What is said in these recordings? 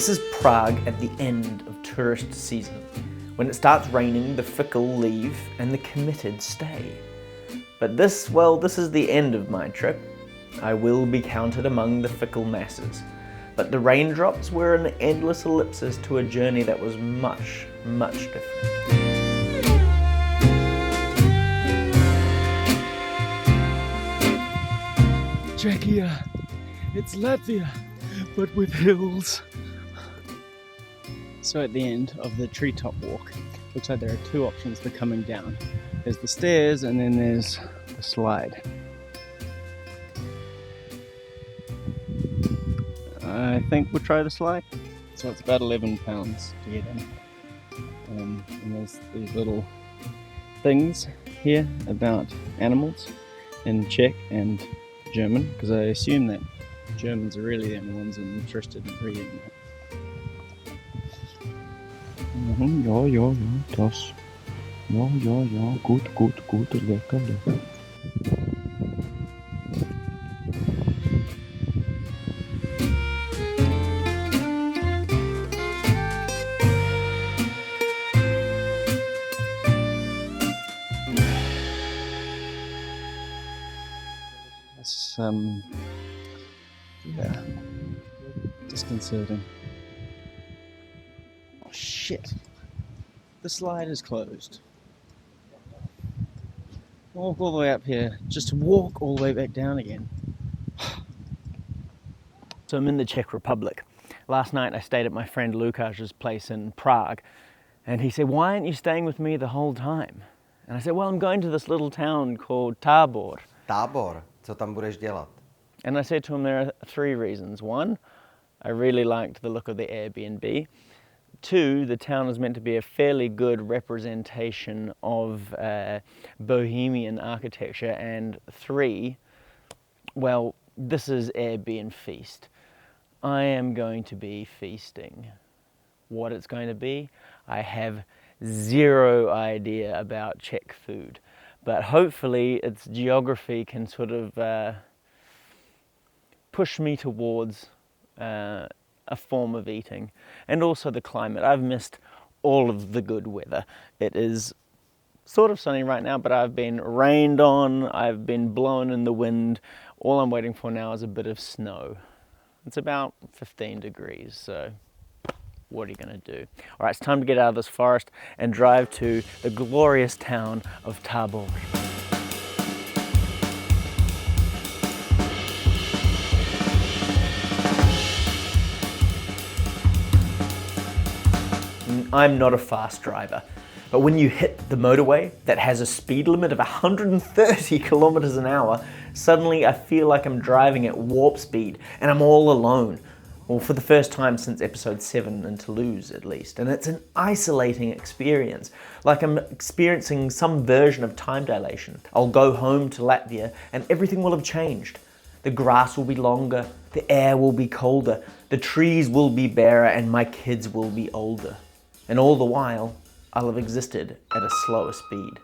This is Prague at the end of tourist season. When it starts raining, the fickle leave and the committed stay. But this is the end of my trip. I will be counted among the fickle masses. But the raindrops were an endless ellipsis to a journey that was much, much different. Czechia, it's Latvia, but with hills. So at the end of the treetop walk, looks like there are two options for coming down. There's the stairs and then there's the slide. I think we'll try the slide. So it's about £11 to get in. And there's these little things here about animals in Czech and German, because I assume that Germans are really the only ones interested in reading that. Ja, das. Ja, gut, lecker. That's, yeah, disconcerting. Oh shit, the slide is closed. Walk all the way up here, just to walk all the way back down again. So I'm in the Czech Republic. Last night I stayed at my friend Lukasz's place in Prague, and he said, "Why aren't you staying with me the whole time?" And I said, "Well, I'm going to this little town called Tábor." Tábor, co tam budeš dělat? And I said to him, there are three reasons. One, I really liked the look of the Airbnb. Two, the town is meant to be a fairly good representation of Bohemian architecture. And three, well, this is Airbnb feast. I am going to be feasting. What it's going to be, I have zero idea about Czech food. But hopefully its geography can sort of push me towards a form of eating. And also the climate. I've missed all of the good weather. It is sort of sunny right now, but I've been rained on, I've been blown in the wind. All I'm waiting for now is a bit of snow. It's about 15 degrees, so what are you going to do? All right, it's time to get out of this forest and drive to the glorious town of Tábor. I'm not a fast driver, but when you hit the motorway that has a speed limit of 130 kilometers an hour, suddenly I feel like I'm driving at warp speed and I'm all alone. Well, for the first time since episode 7 in Toulouse at least, and it's an isolating experience, like I'm experiencing some version of time dilation. I'll go home to Latvia and everything will have changed. The grass will be longer, the air will be colder, the trees will be barer, and my kids will be older. And all the while, I'll have existed at a slower speed.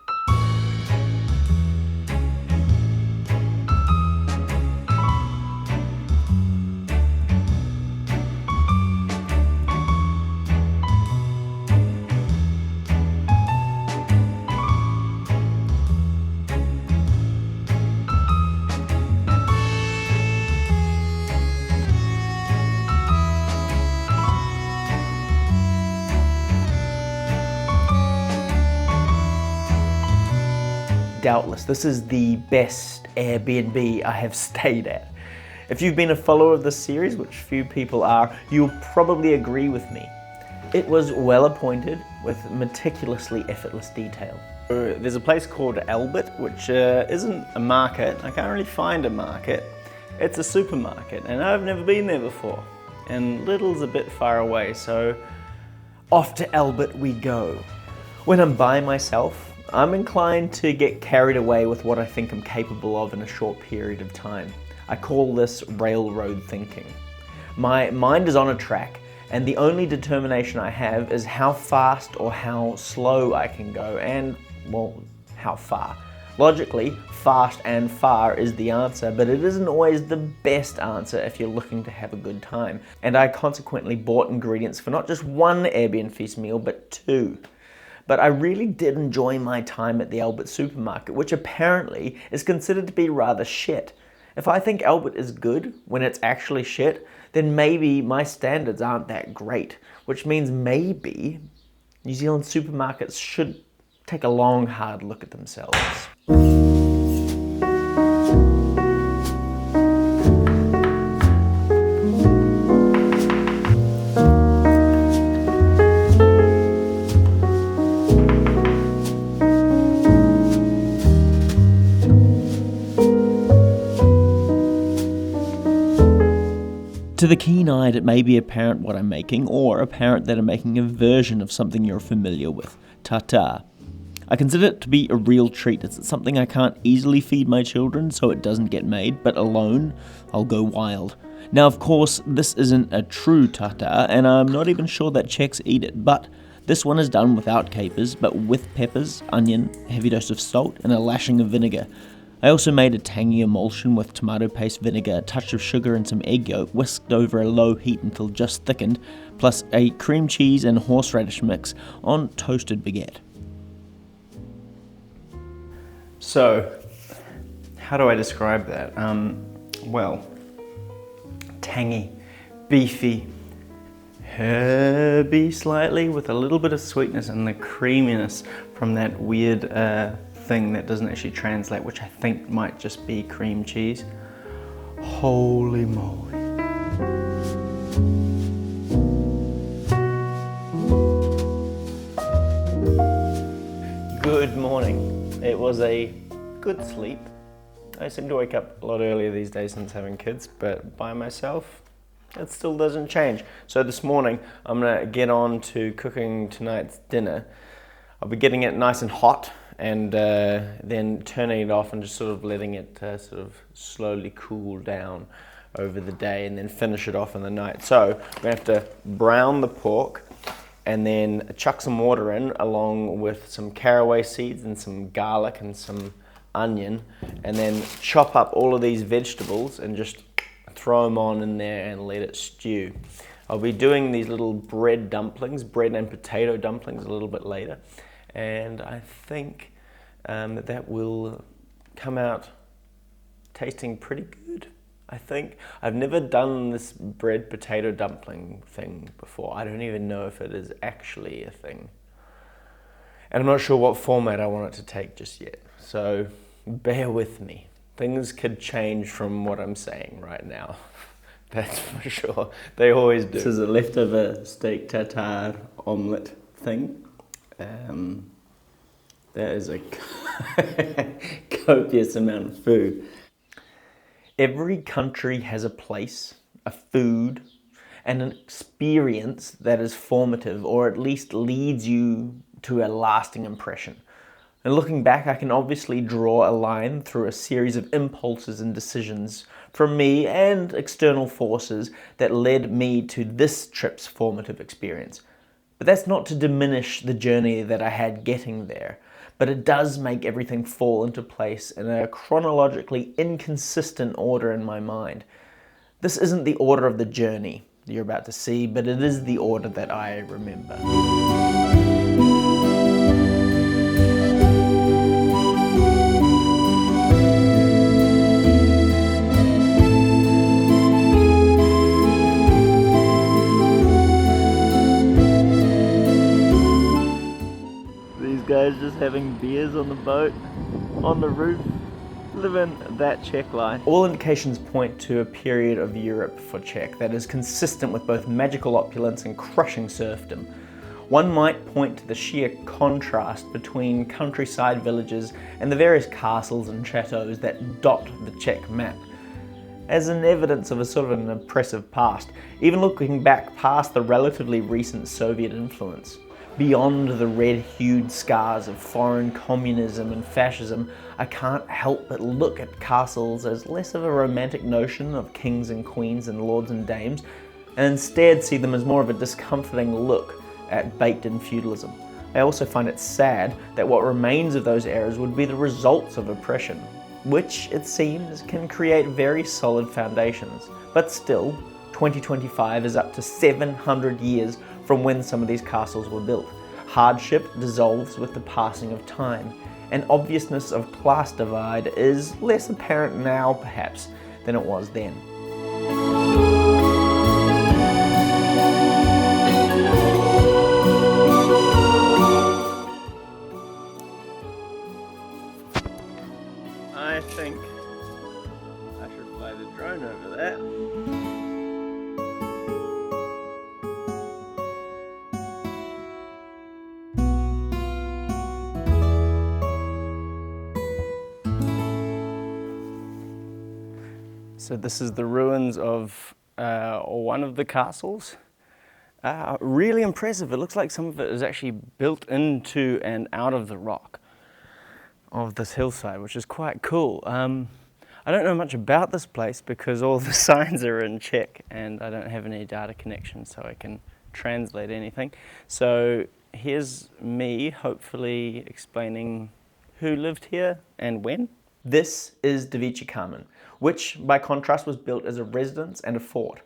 Doubtless, this is the best Airbnb I have stayed at. If you've been a follower of this series, which few people are, you'll probably agree with me. It was well appointed with meticulously effortless detail. There's a place called Albert, which isn't a market. I can't really find a market. It's a supermarket, and I've never been there before. And Lidl's a bit far away, so off to Albert we go. When I'm by myself, I'm inclined to get carried away with what I think I'm capable of in a short period of time. I call this railroad thinking. My mind is on a track, and the only determination I have is how fast or how slow I can go, and, well, how far. Logically, fast and far is the answer, but it isn't always the best answer if you're looking to have a good time. And I consequently bought ingredients for not just one Airbnb feast meal, but two. But I really did enjoy my time at the Albert supermarket, which apparently is considered to be rather shit. If I think Albert is good when it's actually shit, then maybe my standards aren't that great, which means maybe New Zealand supermarkets should take a long, hard look at themselves. To the keen-eyed, it may be apparent what I'm making, or apparent that I'm making a version of something you're familiar with, tartare. I consider it to be a real treat. It's something I can't easily feed my children, so it doesn't get made, but alone, I'll go wild. Now, of course, this isn't a true tartare, and I'm not even sure that Czechs eat it, but this one is done without capers, but with peppers, onion, a heavy dose of salt, and a lashing of vinegar. I also made a tangy emulsion with tomato paste, vinegar, a touch of sugar and some egg yolk, whisked over a low heat until just thickened, plus a cream cheese and horseradish mix on toasted baguette. So, how do I describe that? Well, tangy, beefy, herby slightly, with a little bit of sweetness and the creaminess from that weird thing that doesn't actually translate, which I think might just be cream cheese. Holy moly. Good morning. It was a good sleep. I seem to wake up a lot earlier these days since having kids, but by myself, it still doesn't change. So this morning, I'm gonna get on to cooking tonight's dinner. I'll be getting it nice and hot, and then turning it off and just sort of letting it sort of slowly cool down over the day, and then finish it off in the night. So we're gonna have to brown the pork and then chuck some water in along with some caraway seeds and some garlic and some onion, and then chop up all of these vegetables and just throw them on in there and let it stew. I'll be doing these little bread dumplings, bread and potato dumplings, a little bit later. And I think that will come out tasting pretty good, I think. I've never done this bread potato dumpling thing before. I don't even know if it is actually a thing. And I'm not sure what format I want it to take just yet. So bear with me. Things could change from what I'm saying right now. That's for sure. They always do. This is a leftover steak tartare omelette thing. That is a copious amount of food. Every country has a place, a food, and an experience that is formative, or at least leads you to a lasting impression. And looking back, I can obviously draw a line through a series of impulses and decisions from me and external forces that led me to this trip's formative experience. But that's not to diminish the journey that I had getting there, but it does make everything fall into place in a chronologically inconsistent order in my mind. This isn't the order of the journey you're about to see, but it is the order that I remember. Guys just having beers on the boat, on the roof, living that Czech life. All indications point to a period of Europe for Czech that is consistent with both magical opulence and crushing serfdom. One might point to the sheer contrast between countryside villages and the various castles and chateaus that dot the Czech map as an evidence of a sort of an oppressive past, even looking back past the relatively recent Soviet influence. Beyond the red-hued scars of foreign communism and fascism, I can't help but look at castles as less of a romantic notion of kings and queens and lords and dames, and instead see them as more of a discomforting look at baked-in feudalism. I also find it sad that what remains of those eras would be the results of oppression, which it seems can create very solid foundations. But still, 2025 is up to 700 years from when some of these castles were built. Hardship dissolves with the passing of time, and obviousness of class divide is less apparent now, perhaps, than it was then. I think I should fly the drone over there. So this is the ruins of one of the castles. Really impressive. It looks like some of it is actually built into and out of the rock of this hillside, which is quite cool. I don't know much about this place because all the signs are in Czech and I don't have any data connection so I can translate anything. So here's me hopefully explaining who lived here and when. This is Device Kamen, which by contrast was built as a residence and a fort.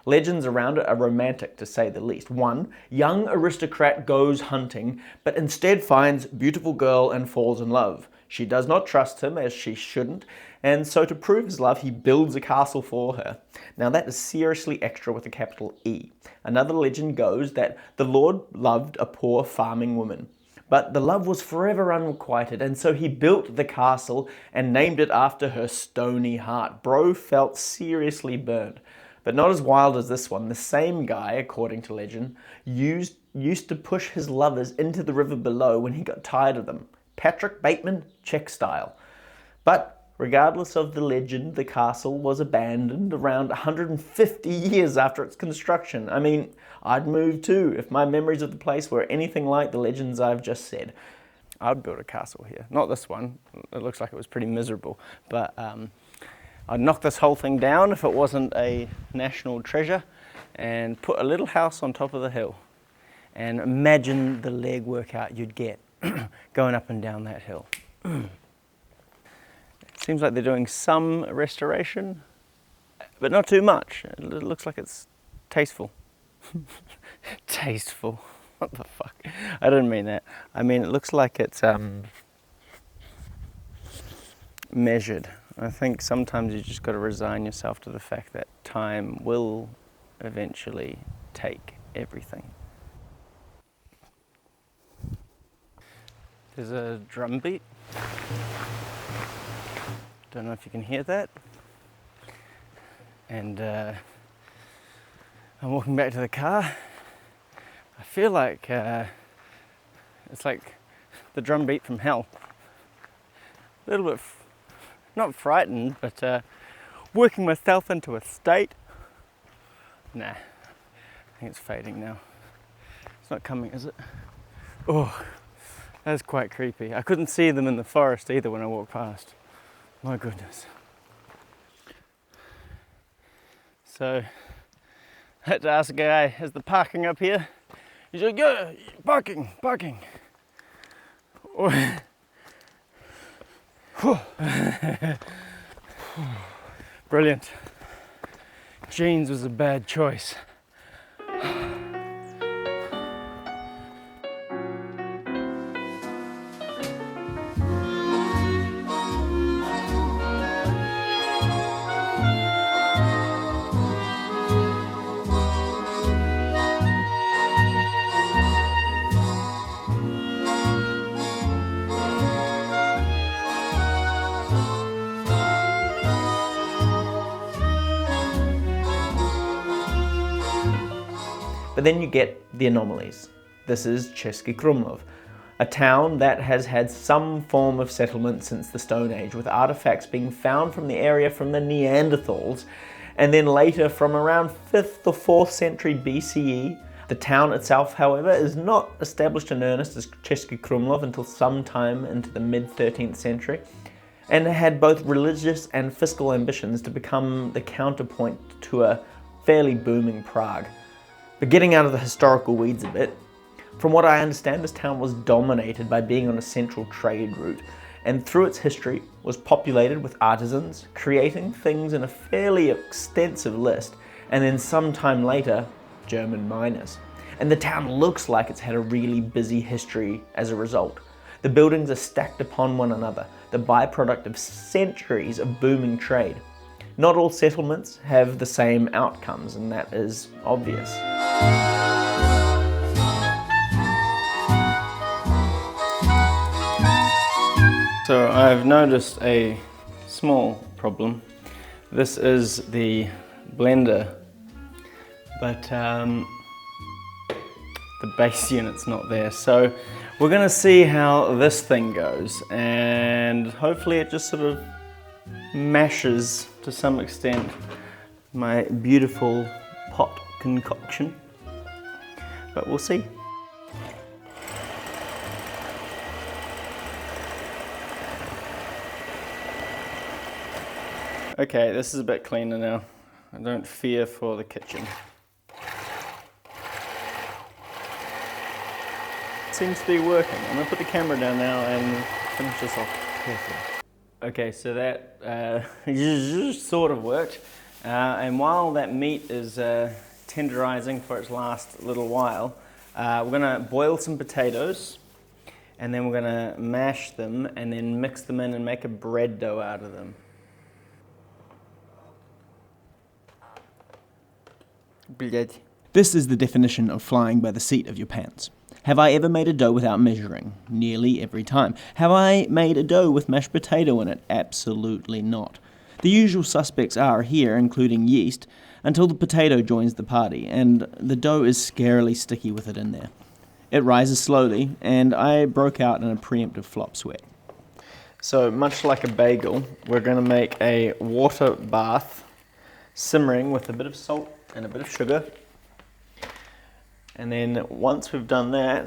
Legends around it are romantic, to say the least. One young aristocrat goes hunting, but instead finds beautiful girl and falls in love. She does not trust him, as she shouldn't, and so to prove his love, he builds a castle for her. Now that is seriously extra with a capital E. Another legend goes that the Lord loved a poor farming woman, but the love was forever unrequited, and so he built the castle and named it after her stony heart. Bro felt seriously burned. But not as wild as this one. The same guy, according to legend, used to push his lovers into the river below when he got tired of them. Patrick Bateman, Czech style. But regardless of the legend, the castle was abandoned around 150 years after its construction. I mean, I'd move too if my memories of the place were anything like the legends I've just said. I'd build a castle here. Not this one. It looks like it was pretty miserable. But I'd knock this whole thing down if it wasn't a national treasure and put a little house on top of the hill. And imagine the leg workout you'd get going up and down that hill. Seems like they're doing some restoration, but not too much. It looks like it's tasteful. Tasteful? What the fuck? I didn't mean that. I mean, it looks like it's measured. I think sometimes you just got to resign yourself to the fact that time will eventually take everything. There's a drum beat. Don't know if you can hear that. And I'm walking back to the car. I feel like it's like the drum beat from hell. A little bit not frightened, but working myself into a state. Nah, I think it's fading now. It's not coming, is it? Oh, that's quite creepy. I couldn't see them in the forest either when I walked past. My goodness. So, I had to ask a guy, is the parking up here? He's like, yeah, parking. Brilliant. Jeans was a bad choice. But then you get the anomalies. This is Český Krumlov, a town that has had some form of settlement since the Stone Age, with artifacts being found from the area from the Neanderthals, and then later from around 5th or 4th century BCE. The town itself, however, is not established in earnest as Český Krumlov until sometime into the mid-13th century, and had both religious and fiscal ambitions to become the counterpoint to a fairly booming Prague. But getting out of the historical weeds a bit, From what I understand, this town was dominated by being on a central trade route, and through its history was populated with artisans, creating things in a fairly extensive list, and then sometime later, German miners. And the town looks like it's had a really busy history as a result. The buildings are stacked upon one another, the byproduct of centuries of booming trade. Not all settlements have the same outcomes, and that is obvious. So I've noticed a small problem. This is the blender, but the base unit's not there. So we're gonna see how this thing goes, and hopefully it just sort of mashes to some extent my beautiful pot concoction, but we'll see. Okay, this is a bit cleaner now. I don't fear for the kitchen. It seems to be working. I'm gonna put the camera down now and finish this off carefully. Okay, so that sort of worked. And while that meat is tenderizing for its last little while, we're gonna boil some potatoes, and then we're gonna mash them and then mix them in and make a bread dough out of them. This is the definition of flying by the seat of your pants. Have I ever made a dough without measuring? Nearly every time. Have I made a dough with mashed potato in it? Absolutely not. The usual suspects are here, including yeast, until the potato joins the party, and the dough is scarily sticky with it in there. It rises slowly, and I broke out in a preemptive flop sweat. So much like a bagel, we're going to make a water bath simmering with a bit of salt and a bit of sugar. And then once we've done that,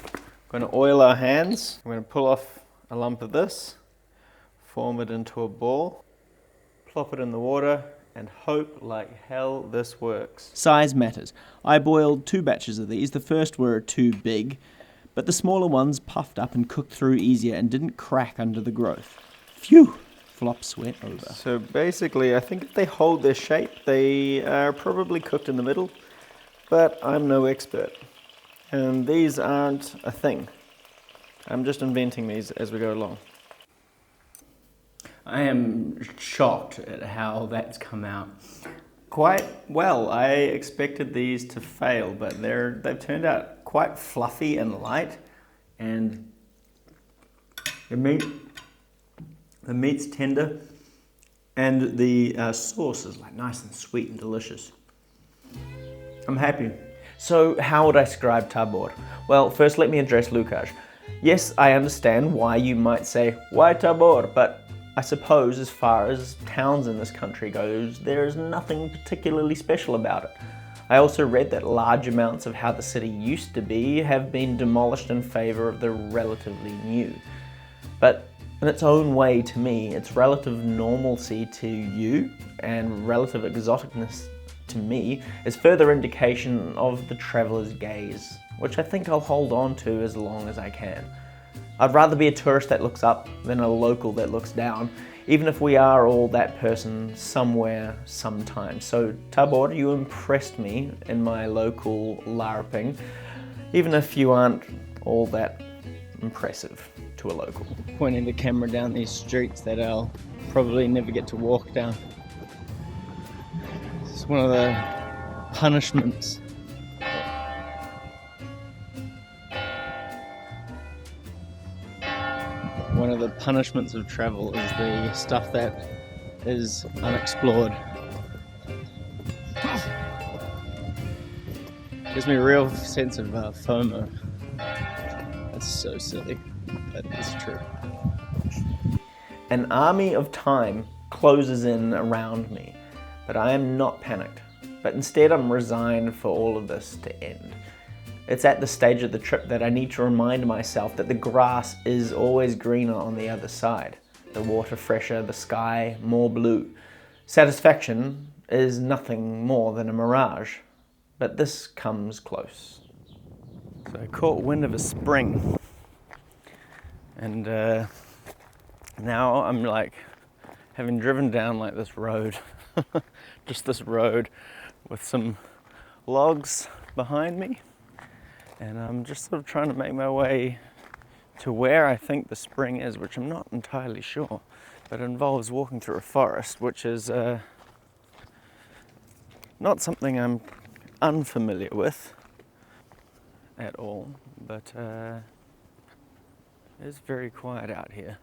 we're going to oil our hands. We're going to pull off a lump of this, form it into a ball, plop it in the water, and hope like hell this works. Size matters. I boiled 2 batches of these. The first were too big, but the smaller ones puffed up and cooked through easier and didn't crack under the growth. Phew! Flop sweat over. So basically, I think if they hold their shape, they are probably cooked in the middle, but I'm no expert. And these aren't a thing. I'm just inventing these as we go along. I am shocked at how that's come out. Quite well. I expected these to fail, but they've turned out quite fluffy and light, and the meat's tender, and the sauce is like nice and sweet and delicious. I'm happy. So how would I describe Tabor? Well, first let me address Lukáš. Yes, I understand why you might say, why Tabor? But I suppose as far as towns in this country goes, there is nothing particularly special about it. I also read that large amounts of how the city used to be have been demolished in favour of the relatively new. But in its own way, to me, its relative normalcy to you and relative exoticness to me is further indication of the traveller's gaze, which I think I'll hold on to as long as I can. I'd rather be a tourist that looks up than a local that looks down, even if we are all that person somewhere, sometime. So Tabor, you impressed me in my local LARPing, even if you aren't all that impressive to a local. Pointing the camera down these streets that I'll probably never get to walk down. It's one of the punishments. One of the punishments of travel is the stuff that is unexplored. Gives me a real sense of FOMO. That's so silly, but it's true. An army of time closes in around me, but I am not panicked. But instead I'm resigned for all of this to end. It's at the stage of the trip that I need to remind myself that the grass is always greener on the other side. The water fresher, the sky more blue. Satisfaction is nothing more than a mirage, but this comes close. So I caught wind of a spring, and now I'm like having driven down like this road, just this road with some logs behind me, and I'm just sort of trying to make my way to where I think the spring is, which I'm not entirely sure, but it involves walking through a forest, which is not something I'm unfamiliar with at all, but it's very quiet out here.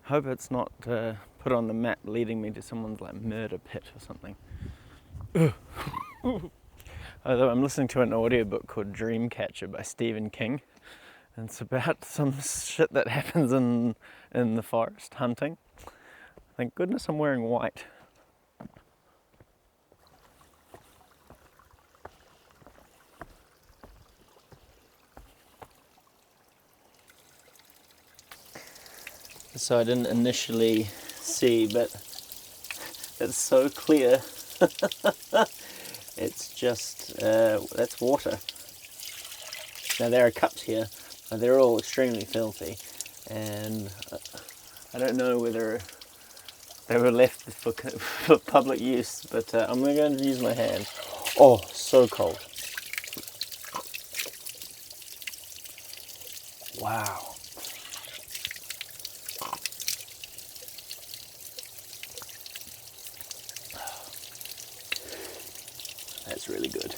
Hope it's not put on the map leading me to someone's like murder pit or something. Although I'm listening to an audiobook called Dreamcatcher by Stephen King, and it's about some shit that happens in the forest, hunting. Thank goodness I'm wearing white. So I didn't initially see, but it's so clear. It's just, that's water. Now there are cups here, but they're all extremely filthy, and I don't know whether they were left for public use, but I'm going to use my hand. Oh, so cold. Wow. That's really good.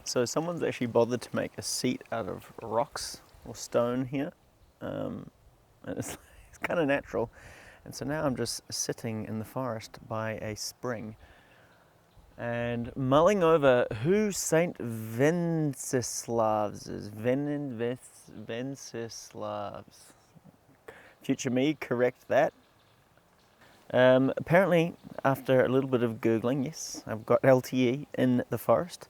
So someone's actually bothered to make a seat out of rocks or stone here. And it's kind of natural. And so now I'm just sitting in the forest by a spring and mulling over who Saint Venceslavs is. Venceslavs. Future me, correct that. Apparently, after a little bit of Googling, yes, I've got LTE in the forest.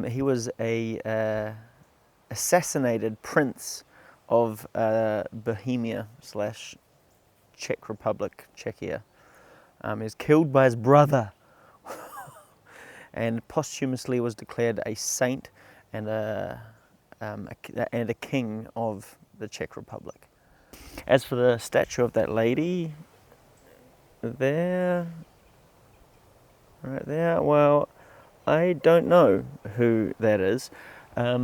He was a assassinated prince of Bohemia / Czech Republic, Czechia. He was killed by his brother and posthumously was declared a saint and a king of the Czech Republic. As for the statue of that lady, there, right there, well, I don't know who that is. I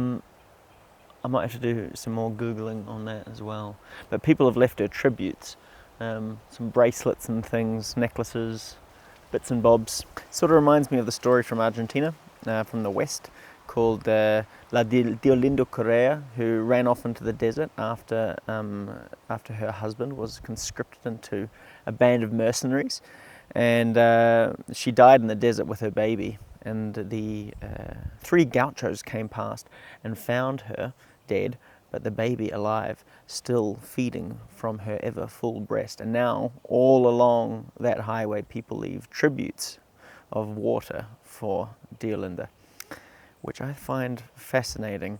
might have to do some more Googling on that as well. But people have left her tributes, some bracelets and things, necklaces, bits and bobs. Sort of reminds me of the story from Argentina, from the west, called La Diolindo Correa, who ran off into the desert after her husband was conscripted into a band of mercenaries, and she died in the desert with her baby, and the 3 gauchos came past and found her dead, but the baby alive, still feeding from her ever full breast. And now all along that highway people leave tributes of water for Diolinda, which I find fascinating,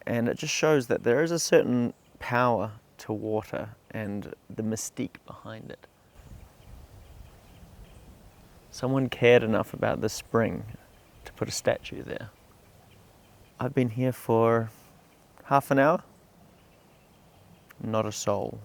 and it just shows that there is a certain power to water and the mystique behind it. Someone cared enough about the spring to put a statue there. I've been here for half an hour, not a soul.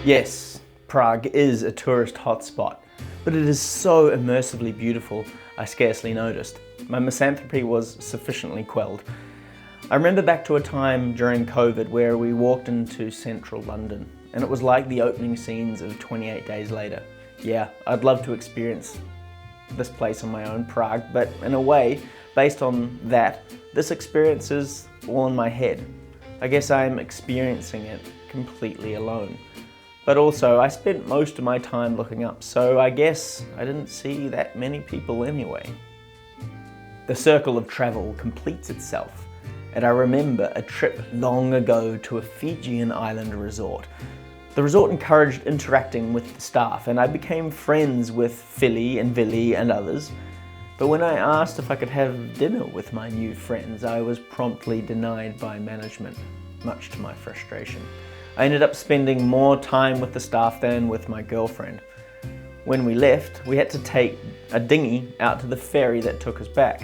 Yes, Prague is a tourist hotspot, but it is so immersively beautiful I scarcely noticed. My misanthropy was sufficiently quelled. I remember back to a time during COVID where we walked into central London, and it was like the opening scenes of 28 Days Later. Yeah, I'd love to experience this place on my own, Prague, but in a way, based on that, this experience is all in my head. I guess I'm experiencing it completely alone. But also, I spent most of my time looking up, so I guess I didn't see that many people anyway. The circle of travel completes itself, and I remember a trip long ago to a Fijian island resort. The resort encouraged interacting with the staff, and I became friends with Philly and Villy and others. But when I asked if I could have dinner with my new friends, I was promptly denied by management, much to my frustration. I ended up spending more time with the staff than with my girlfriend. When we left, we had to take a dinghy out to the ferry that took us back.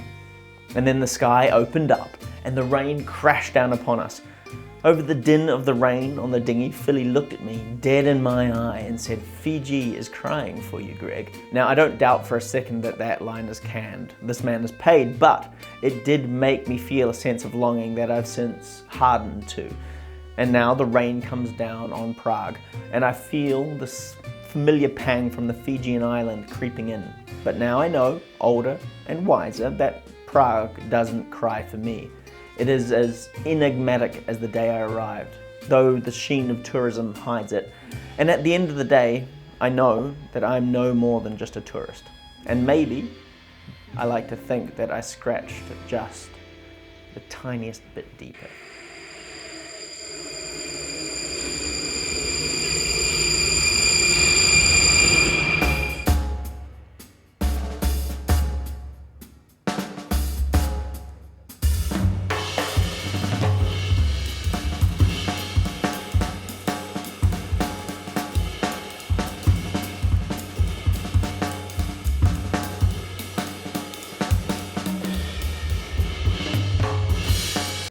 And then the sky opened up and the rain crashed down upon us. Over the din of the rain on the dinghy, Philly looked at me dead in my eye and said, "Fiji is crying for you, Greg." Now, I don't doubt for a second that that line is canned. This man is paid, but it did make me feel a sense of longing that I've since hardened to. And now the rain comes down on Prague, and I feel this familiar pang from the Fijian island creeping in. But now I know, older and wiser, that Prague doesn't cry for me. It is as enigmatic as the day I arrived, though the sheen of tourism hides it. And at the end of the day, I know that I'm no more than just a tourist. And maybe I like to think that I scratched just the tiniest bit deeper.